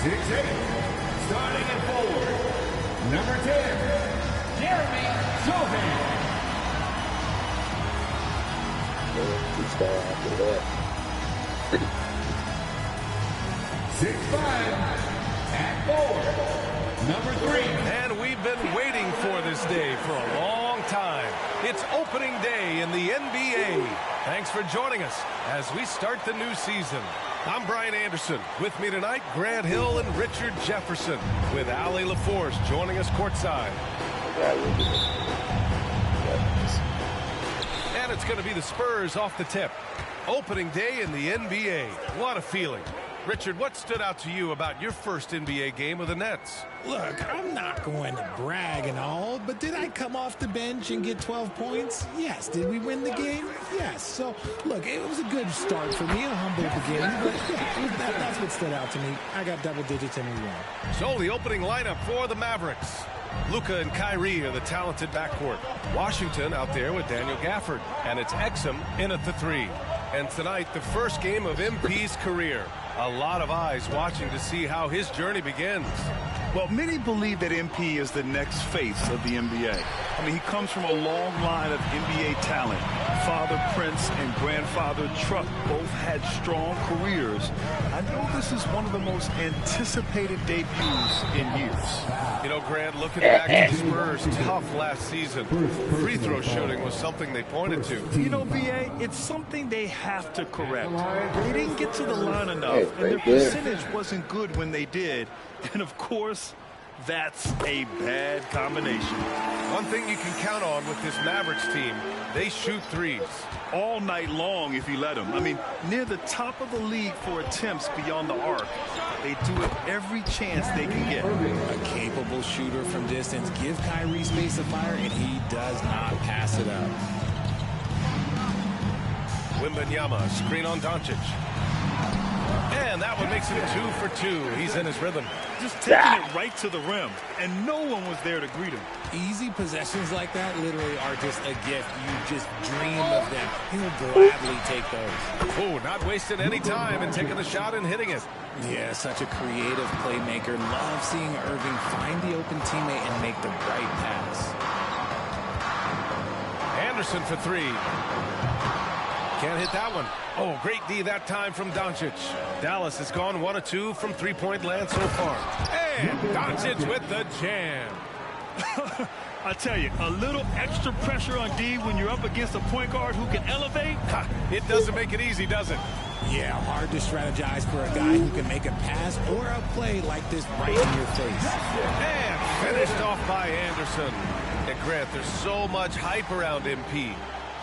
6'8", starting at forward, number 10, Jeremy Sochan. After that. 6'5", at forward, number 3. And we've been waiting for this day for a long time. It's opening day in the NBA. Thanks for joining us as we start the new season. I'm Brian Anderson. With me tonight, Grant Hill and Richard Jefferson, with Allie LaForce joining us courtside. And it's going to be the Spurs off the tip. Opening day in the NBA. What a feeling. Richard, what stood out to you about your first NBA game with the Nets? Look, I'm not going to brag and all, but did I come off the bench and get 12 points? Yes. Did we win the game? Yes. So, look, it was a good start for me, a humble beginning, but yeah, that's what stood out to me. I got double digits and we won. So, the opening lineup for the Mavericks. Luka and Kyrie are the talented backcourt. Washington out there with Daniel Gafford, and it's Exum in at the 3. And tonight, the first game of MP's career. A lot of eyes watching to see how his journey begins. Well, many believe that MP is the next face of the NBA. I mean, he comes from a long line of NBA talent. Father Prince and grandfather Truck both had strong careers. I know this is one of the most anticipated debuts in years. You know, Grant, looking back to the Spurs' tough last season, free throw shooting was something they pointed to. You know, B.A., it's something they have to correct. They didn't get to the line enough, and their percentage wasn't good when they did. And, of course, that's a bad combination. One thing you can count on with this Mavericks team, they shoot threes. All night long if you let them. I mean, near the top of the league for attempts beyond the arc. They do it every chance they can get. A capable shooter from distance. Give Kyrie space to fire, and he does not pass it up. Wembanyama, screen on Doncic. And that one makes him 2 for 2. He's in his rhythm. Just taking it right to the rim, and no one was there to greet him. Easy possessions like that literally are just a gift. You just dream of them. He'll gladly take those. Oh, not wasting any time and taking the shot and hitting it. Yeah, such a creative playmaker. Love seeing Irving find the open teammate and make the right pass. Anderson for 3. Can't hit that one. Oh, great D that time from Doncic. Dallas has gone 1 of 2 from three-point land so far. And Doncic with the jam. I tell you, a little extra pressure on D when you're up against a point guard who can elevate. It doesn't make it easy, does it? Yeah, hard to strategize for a guy who can make a pass or a play like this right in your face. And finished off by Anderson. And Grant, there's so much hype around MP.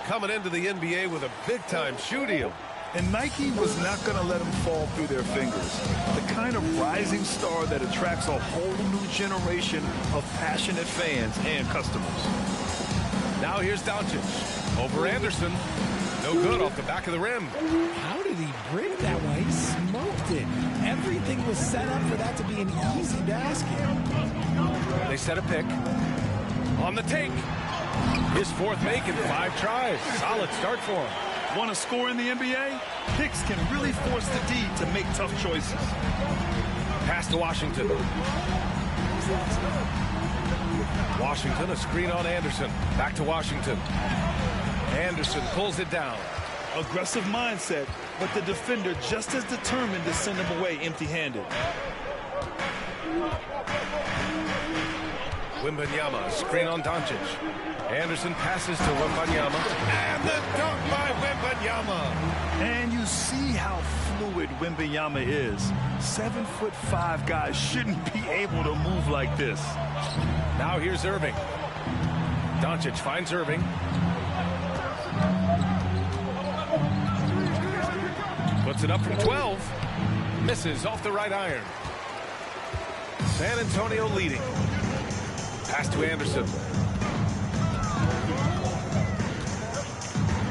Coming into the NBA with a big-time shoe deal. And Nike was not going to let him fall through their fingers. The kind of rising star that attracts a whole new generation of passionate fans and customers. Now here's Doncic. Over Anderson. No good off the back of the rim. How did he break that one? He smoked it. Everything was set up for that to be an easy basket. They set a pick. On the take. His fourth make in 5 tries. Solid start for him. Want to score in the NBA? Picks can really force the D to make tough choices. Pass to Washington. Washington, a screen on Anderson. Back to Washington. Anderson pulls it down. Aggressive mindset, but the defender just as determined to send him away empty-handed. Wembanyama, screen on Doncic. Anderson passes to Wembanyama. And the dunk by Wembanyama. And you see how fluid Wembanyama is. 7'5" guys shouldn't be able to move like this. Now here's Irving. Doncic finds Irving. Puts it up from 12. Misses off the right iron. San Antonio leading. Pass to Anderson.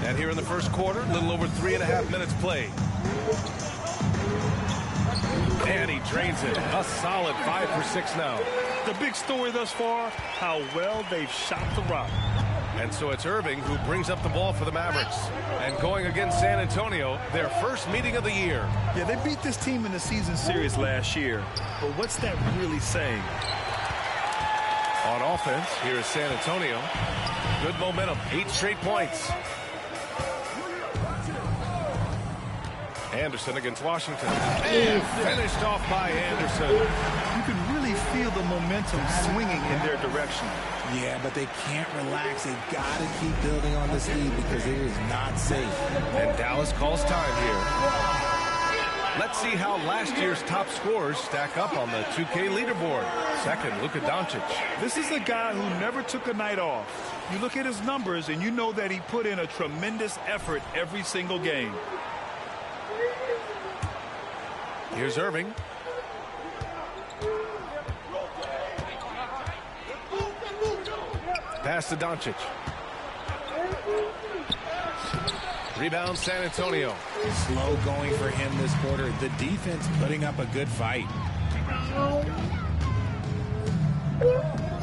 And here in the first quarter, a little over 3.5 minutes played. And he drains it. A solid 5 for 6 now. The big story thus far, how well they've shot the rock. And so it's Irving who brings up the ball for the Mavericks. And going against San Antonio, their first meeting of the year. Yeah, they beat this team in the season series last year. But what's that really saying? On offense, here is San Antonio. Good momentum, 8 straight points. Anderson against Washington. And finished off by Anderson. You can really feel the momentum swinging in their direction. Yeah, but they can't relax. They've got to keep building on this lead because it is not safe. And Dallas calls time here. Let's see how last year's top scorers stack up on the 2K leaderboard. Second, Luka Doncic. This is a guy who never took a night off. You look at his numbers and you know that he put in a tremendous effort every single game. Here's Irving. Pass to Doncic. Rebound San Antonio. Slow going for him this quarter. The defense putting up a good fight.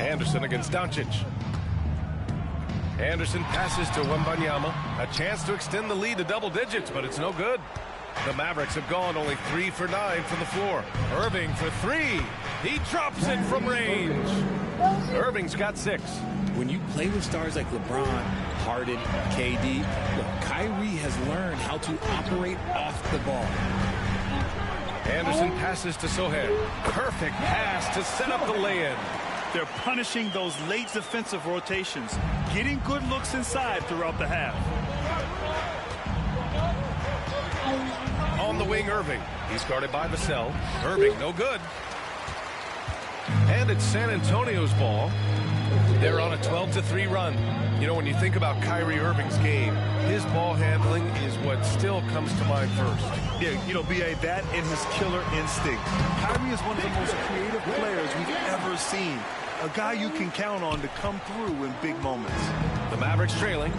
Anderson against Doncic. Anderson passes to Wembanyama. A chance to extend the lead to double digits, but it's no good. The Mavericks have gone only 3 for 9 from the floor. Irving for 3. He drops it from range. Irving's got 6. When you play with stars like LeBron, Harden, KD, look, Kyrie has learned how to operate off the ball. Anderson passes to Sohan. Perfect pass to set up the lay-in. They're punishing those late defensive rotations, getting good looks inside throughout the half. On the wing, Irving. He's guarded by Vassell. Irving, no good. And it's San Antonio's ball. They're on a 12-3 run. You know, when you think about Kyrie Irving's game, his ball handling is what still comes to mind first. Yeah, you know, B.A., that and his killer instinct. Kyrie is one of the most creative players we've ever seen. A guy you can count on to come through in big moments. The Mavericks trailing.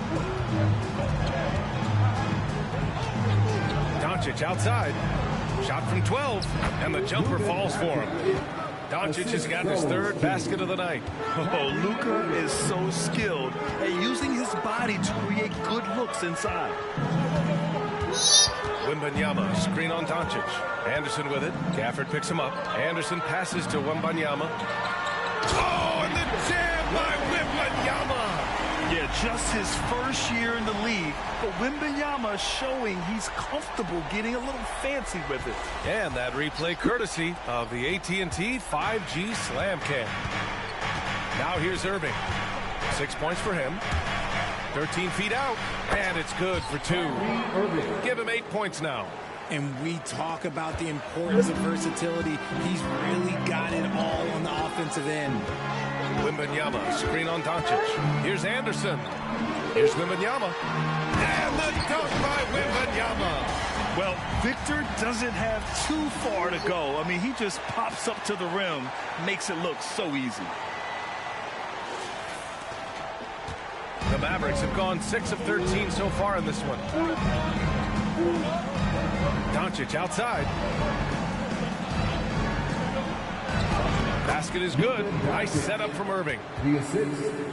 Doncic outside. Shot from 12, and the jumper falls for him. Doncic has got his 3rd basket of the night. Oh, Luka is so skilled at using his body to create good looks inside. Wembanyama, screen on Doncic. Anderson with it. Gafford picks him up. Anderson passes to Wembanyama. Oh, and the jam by Wembanyama. Yeah, just his first year in the league, but Wembanyama showing he's comfortable getting a little fancy with it. And that replay courtesy of the AT&T 5G Slam Cam. Now here's Irving. 6 points for him. 13 feet out, and it's good for 2. Give him 8 points now. And we talk about the importance of versatility. He's really got it all on the offensive end. Wembanyama, screen on Doncic. Here's Anderson. Here's Wembanyama. And the dunk by Wembanyama. Well, Victor doesn't have too far to go. I mean, he just pops up to the rim, makes it look so easy. The Mavericks have gone 6 of 13 so far in this one. Doncic outside. Basket is good. Nice setup from Irving.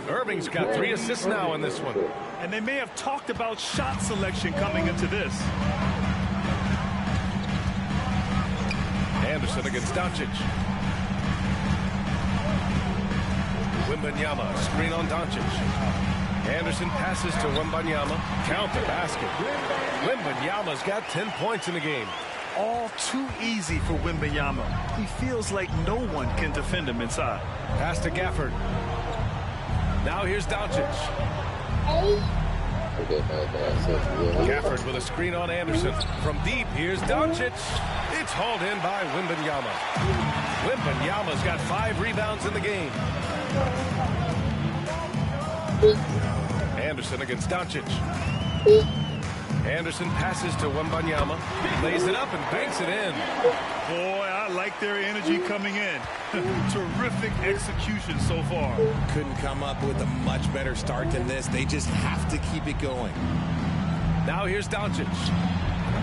Irving's got 3 assists now in this one. And they may have talked about shot selection coming into this. Anderson against Doncic. Wembanyama, screen on Doncic. Anderson passes to Wembanyama. Count the basket. Wembanyama's got 10 points in the game. All too easy for Wembanyama. He feels like no one can defend him inside. Pass to Gafford. Now here's Doncic. Gafford with a screen on Anderson. From deep, here's Doncic. It's hauled in by Wembanyama. Wembanyama's got 5 rebounds in the game. Anderson against Doncic. Anderson passes to Wembanyama. Lays it up and banks it in. Boy, I like their energy coming in. Terrific execution so far. Couldn't come up with a much better start than this. They just have to keep it going. Now here's Doncic.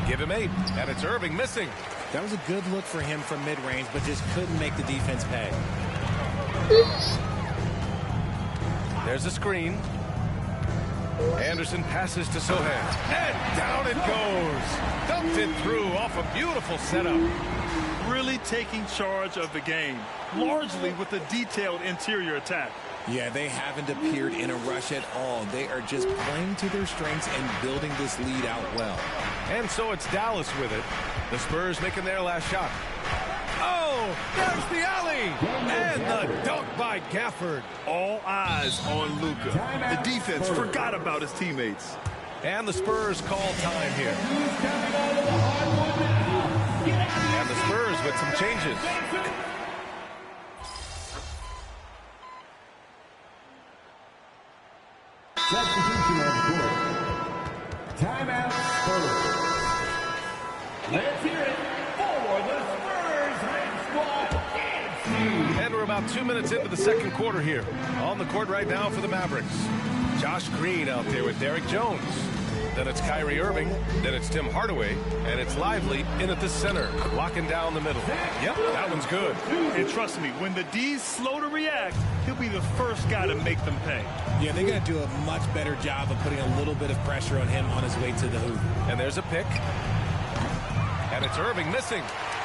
Give him 8, and it's Irving missing. That was a good look for him from mid-range, but just couldn't make the defense pay. There's a screen. Anderson passes to Sohan. And down it goes. Dumped it through off a beautiful setup. Really taking charge of the game, largely with a detailed interior attack. Yeah, they haven't appeared in a rush at all. They are just playing to their strengths and building this lead out well. And so it's Dallas with it. The Spurs making their last shot. Oh, there's the alley. And the dunk by Gafford. All eyes on Luka. The defense forgot about his teammates. And the Spurs call time here. And the Spurs with some changes. Substitution on the court. Timeout, Spurs. Let's hear it for the Spurs squad. And we're about 2 minutes into the second quarter here. On the court right now for the Mavericks. Josh Green out there with Derek Jones. Then it's Kyrie Irving. Then it's Tim Hardaway. And it's Lively in at the center, locking down the middle. Yep, that one's good. And trust me, when the D's slow to react, he'll be the first guy to make them pay. Yeah, they're going to do a much better job of putting a little bit of pressure on him on his way to the hoop. And there's a pick. And it's Irving missing.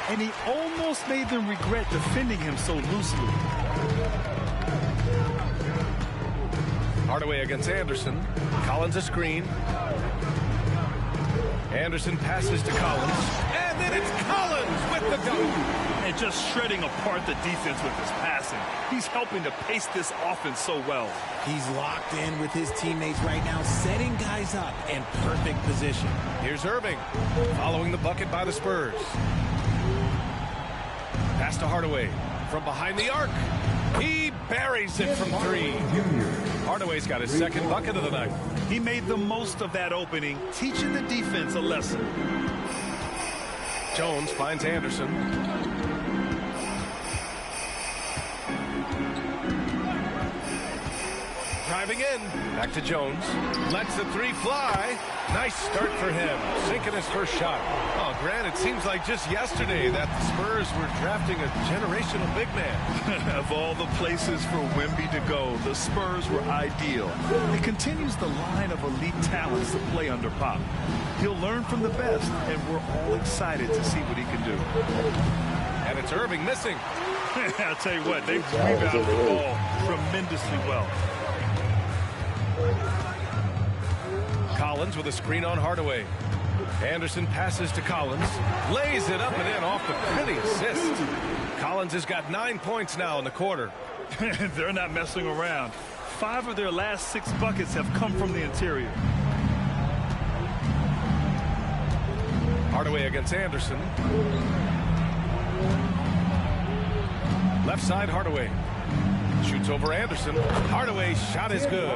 And he almost made them regret defending him so loosely. Hardaway against Anderson. Collins a screen. Anderson passes to Collins. And then it's Collins with the dunk. And just shredding apart the defense with his passing. He's helping to pace this offense so well. He's locked in with his teammates right now, setting guys up in perfect position. Here's Irving, following the bucket by the Spurs. Pass to Hardaway from behind the arc. He buries it from three. Hardaway's got his second bucket of the night. He made the most of that opening, teaching the defense a lesson. Jones finds Anderson. Driving in. Back to Jones. Lets the three fly. Nice start for him. Sinking his first shot. Oh, Grant, it seems like just yesterday that the Spurs were drafting a generational big man. Of all the places for Wemby to go, the Spurs were ideal. It continues the line of elite talents to play under Pop. He'll learn from the best, and we're all excited to see what he can do. And it's Irving missing. I'll tell you what, they've rebounded the ball tremendously well. Collins with a screen on Hardaway. Anderson passes to Collins. Lays it up and in off the pretty assist. Collins has got 9 points now in the quarter. They're not messing around. 5 of their last 6 buckets have come from the interior. Hardaway against Anderson. Left side, Hardaway. Shoots over Anderson. Hardaway's shot is good.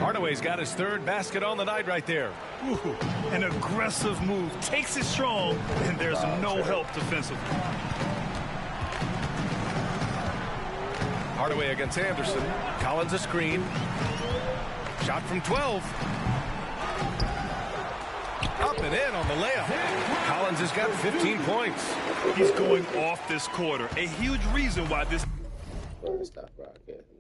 Hardaway's got his third basket on the night right there. Ooh, an aggressive move. Takes it strong, and there's no help defensively. Hardaway against Anderson. Collins a screen. Shot from 12. Up and in on the layup. Collins has got 15 points. He's going off this quarter. A huge reason why this... Stop broadcasting.